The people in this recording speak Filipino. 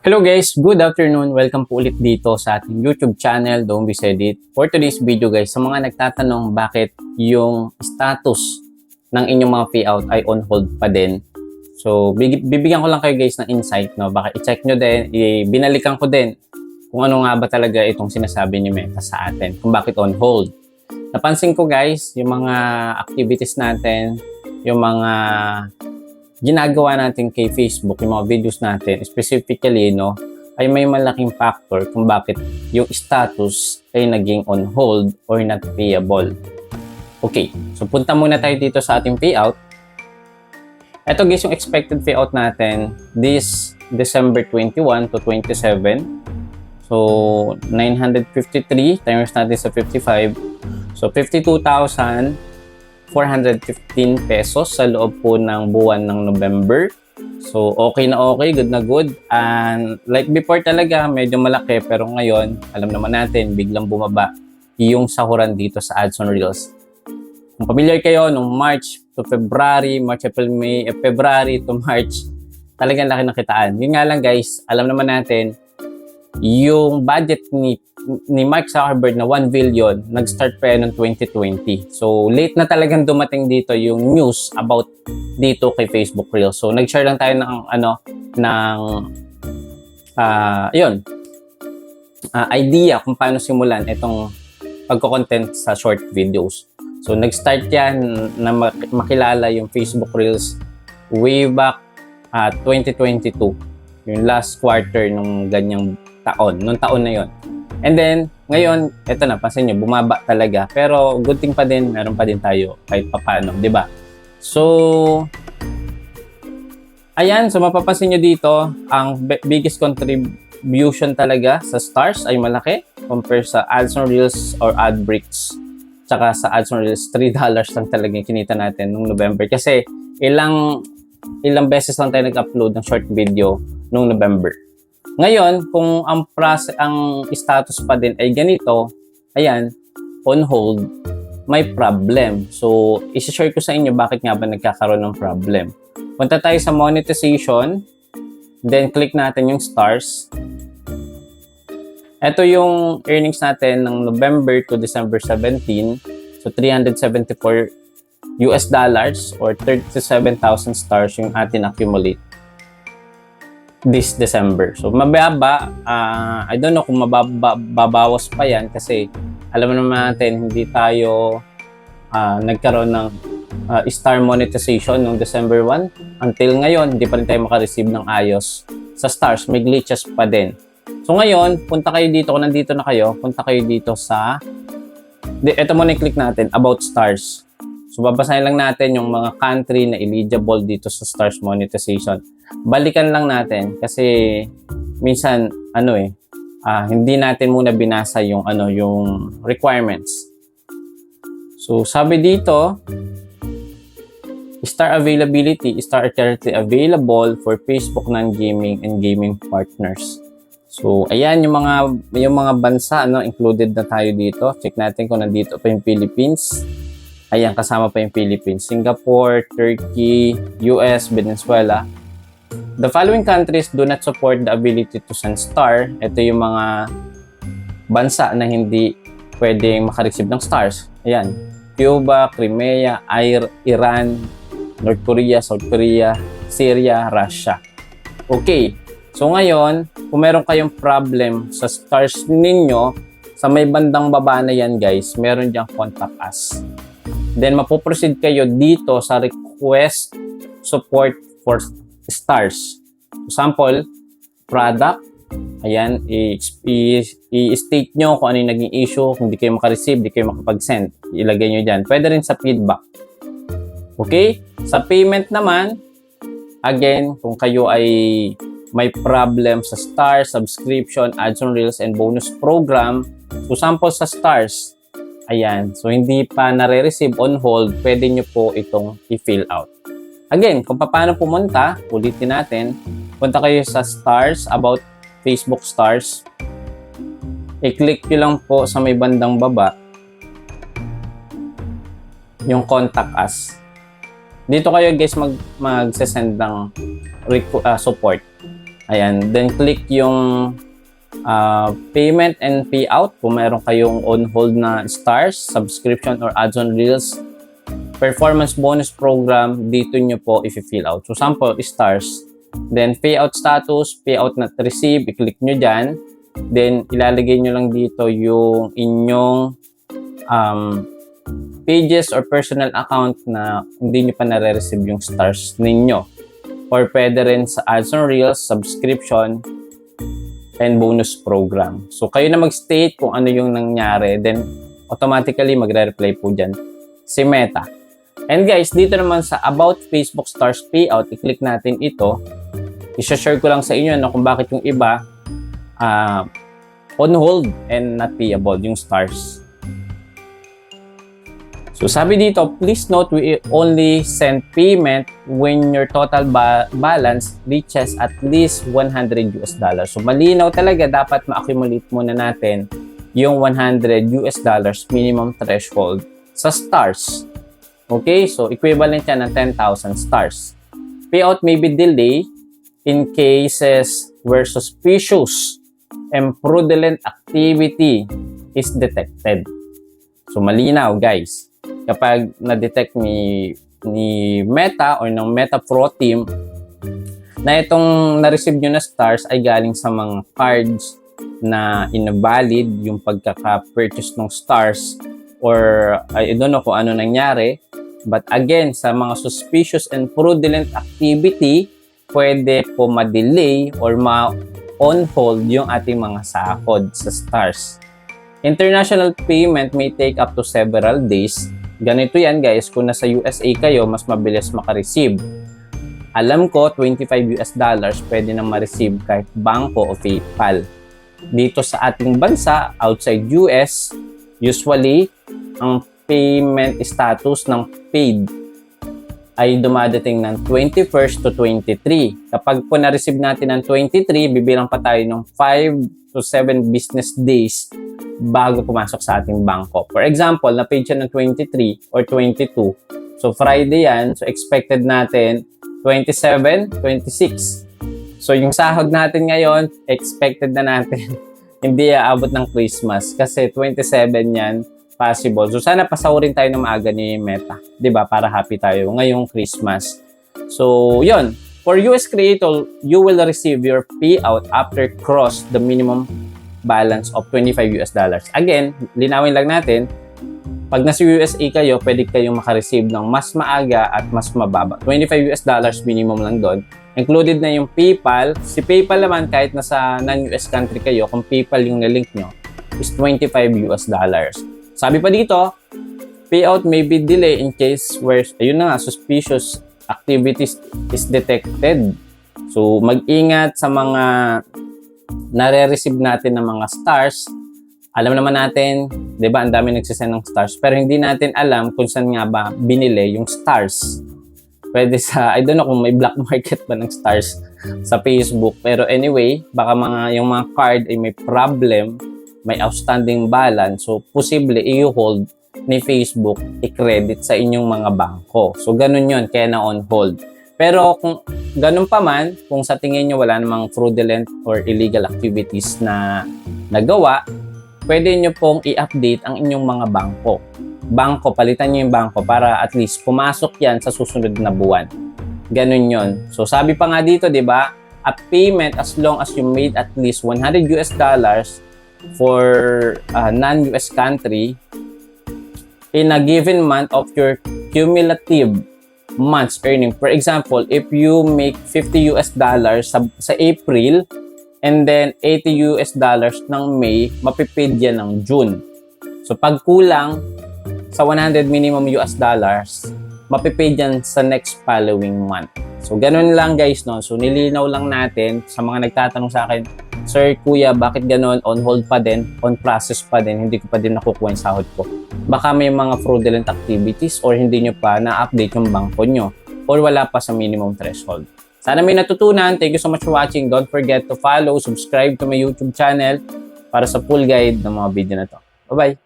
Hello guys, good afternoon. Welcome po ulit dito sa ating YouTube channel, Don't Be Said It. For today's video guys, sa mga nagtatanong bakit yung status ng inyong mga payout ay on hold pa din. So, bibigyan ko lang kayo guys ng insight, no? Baka i-check nyo din, binalikan ko din kung ano nga ba talaga itong sinasabi ni Meta sa atin, kung bakit on hold. Napansin ko guys, yung mga activities natin, yung mga ginagawa natin kay Facebook, yung mga videos natin, specifically, no, ay may malaking factor kung bakit yung status ay naging on hold or not payable. Okay, so punta muna tayo dito sa ating payout. Ito guys, yung expected payout natin this December 21 to 27. So, 953 times natin sa 55. So, 52,415 pesos sa loob po ng buwan ng November. So, okay na okay, good na good. And like before talaga, medyo malaki. Pero ngayon, alam naman natin, biglang bumaba yung sahuran dito sa Ads on Reels. Kung familiar kayo, nung March to February, March, April, May, February to March, talagang laki ng kitaan. Yun nga lang guys, alam naman natin, yung budget ni Mark Zuckerberg na 1 billion, nag-start pa yan noong 2020. So, late na talagang dumating dito yung news about dito kay Facebook Reels. So, nag-share lang tayo ng idea kung paano simulan itong pagko-content sa short videos. So, nag-start yan na makilala yung Facebook Reels way back 2022. Yung last quarter nung ganyang taon, nung taon na yon. And then, ngayon, eto na, pansin nyo, bumaba talaga. Pero, good thing pa din, meron pa din tayo kahit papano, di ba? So, ayan, so mapapansin nyo dito, ang biggest contribution talaga sa stars ay malaki compare sa Ads on Reels or AdBricks. Tsaka sa Ads on Reels, $3 lang talaga yung kinita natin nung November. Kasi, ilang beses lang tayo nag-upload ng short video nung November. Ngayon, kung ang status pa din ay ganito, ayan, on hold, may problem. So, isi-share ko sa inyo bakit nga ba nagkakaroon ng problem. Punta tayo sa monetization, then click natin yung stars. Ito yung earnings natin ng November to December 17. So, $374 or 37,000 stars yung atin accumulate this December. So, mababa. I don't know kung mababawas pa yan kasi alam naman natin, hindi tayo nagkaroon ng star monetization noong December 1. Until ngayon, hindi pa rin tayo makareceive ng ayos sa stars. May glitches pa din. So, ngayon, punta kayo dito. Kung nandito na kayo, punta kayo dito sa ito muna i-click natin, About Stars. So, babasahin lang natin yung mga country na eligible dito sa stars monetization. Balikan lang natin kasi minsan, hindi natin muna binasa yung, yung requirements. So, sabi dito, star availability, star are currently available for Facebook non-gaming and gaming partners. So, ayan yung mga bansa, included na tayo dito. Check natin kung nandito pa yung Philippines. Ayan, kasama pa yung Philippines, Singapore, Turkey, US, Venezuela. The following countries do not support the ability to send star. Ito yung mga bansa na hindi pwedeng makareceive ng stars. Ayan, Cuba, Crimea, Iran, North Korea, South Korea, Syria, Russia. Okay, so ngayon, kung meron kayong problem sa stars ninyo, sa may bandang baba na yan guys, meron diyang contact us. Then, mapoproceed kayo dito sa request support for stars. Example, product. Ayan, i-state nyo kung ano yung naging issue, kung di kayo makareceive, di kayo makapag-send. Ilagay nyo dyan. Pwede rin sa feedback. Okay? Sa payment naman, again, kung kayo ay may problem sa stars, subscription, ads on reels, and bonus program, so sample sa stars, ayan. So, hindi pa nare-receive on hold, pwede nyo po itong i-fill out. Again, kung paano pumunta, ulitin natin. Punta kayo sa stars, about Facebook stars. I-click nyo lang po sa may bandang baba yung contact us. Dito kayo guys mag-send ng support. Ayan. Then, click yung payment and payout. Kung meron kayong on-hold na stars, subscription, or ads on Reels, performance bonus program, dito nyo po i-fill out. So, sample, stars. Then, payout status, payout not receive, i-click nyo dyan. Then, ilalagay nyo lang dito yung inyong pages or personal account na hindi nyo pa nare-receive yung stars ninyo. Or pwede rin sa ads on Reels, subscription, and bonus program. So, kayo na mag-state kung ano yung nangyari. Then, automatically magre-reply po dyan si Meta. And guys, dito naman sa About Facebook Stars Payout, i-click natin ito. I-share ko lang sa inyo kung bakit yung iba on hold and not payable yung stars. So sabi dito, please note we only send payment when your total balance reaches at least $100. So malinaw talaga, dapat ma-accumulate muna natin yung $100 minimum threshold sa stars. Okay, so equivalent yan ng 10,000 stars. Payout may be delayed in cases where suspicious and fraudulent activity is detected. So malinaw guys, kapag na-detect ni Meta or ng Meta Pro team na itong na-receive nyo na stars ay galing sa mga cards na invalid yung pagkaka-purchase ng stars, or I don't know kung ano nangyari. But again, sa mga suspicious and fraudulent activity, pwede po ma-delay or ma-on hold yung ating mga sahod sa stars. International payment may take up to several days. Ganito yan guys, kung nasa USA kayo, mas mabilis makareceive. Alam ko, $25 pwede nang ma-receive kahit bangko o PayPal. Dito sa ating bansa, outside US, usually, ang payment status ng paid ay dumadating ng 21st to 23. Kapag po na-receive natin ng 23, bibilang pa tayo ng 5 to 7 business days bago pumasok sa ating bangko. For example, na-paid siya ng 23 or 22. So, Friday yan. So, expected natin 27, 26. So, yung sahod natin ngayon, expected na natin hindi aabot ng Christmas kasi 27 yan possible. So, sana pasahurin tayo ng maaga ni Meta. 'Di ba? Para happy tayo ngayong Christmas. So, yon. For US creator, you will receive your payout after cross the minimum balance of $25. Again, linawin lang natin, pag nasa USA kayo, pwede kayong makareceive ng mas maaga at mas mababa. $25 minimum lang doon. Included na yung PayPal. Si PayPal naman, kahit nasa non-US country kayo, kung PayPal yung nalink nyo, is $25. Sabi pa dito, payout may be delayed in case where, ayun na nga, suspicious activities is detected. So, mag-ingat sa mga nare-receive natin ng mga stars. Alam naman natin, di ba, ang dami nagsisend ng stars, pero hindi natin alam kung saan nga ba binili yung stars. Pwede sa, I don't know kung may black market ba ng stars sa Facebook. Pero anyway, baka yung mga card ay may problem, may outstanding balance. So, posible i-hold ni Facebook, i-credit sa inyong mga bangko. So, ganun yun, kaya na on hold. Pero kung ganun pa man, kung sa tingin nyo wala namang fraudulent or illegal activities na nagawa, pwede nyo pong i-update ang inyong mga bangko. Palitan nyo yung bangko para at least pumasok yan sa susunod na buwan. Ganun yon. So, sabi pa nga dito, di ba, a payment as long as you made at least $100 for a non-US country in a given month of your cumulative months earning. For example, if you make $50 sa April and then $80 ng May, mapipaid yan ng June. So, pag kulang sa $100 minimum mapipaid yan sa next following month. So, ganun lang guys, no? So, nilinaw lang natin sa mga nagtatanong sa akin, Sir, Kuya, bakit ganun? On hold pa din, on process pa din, hindi ko pa din nakukuha yung sahod ko. Baka may mga fraudulent activities or hindi nyo pa na-update yung bangko nyo or wala pa sa minimum threshold. Sana may natutunan. Thank you so much for watching. Don't forget to follow, subscribe to my YouTube channel para sa full guide ng mga video na to. Bye-bye!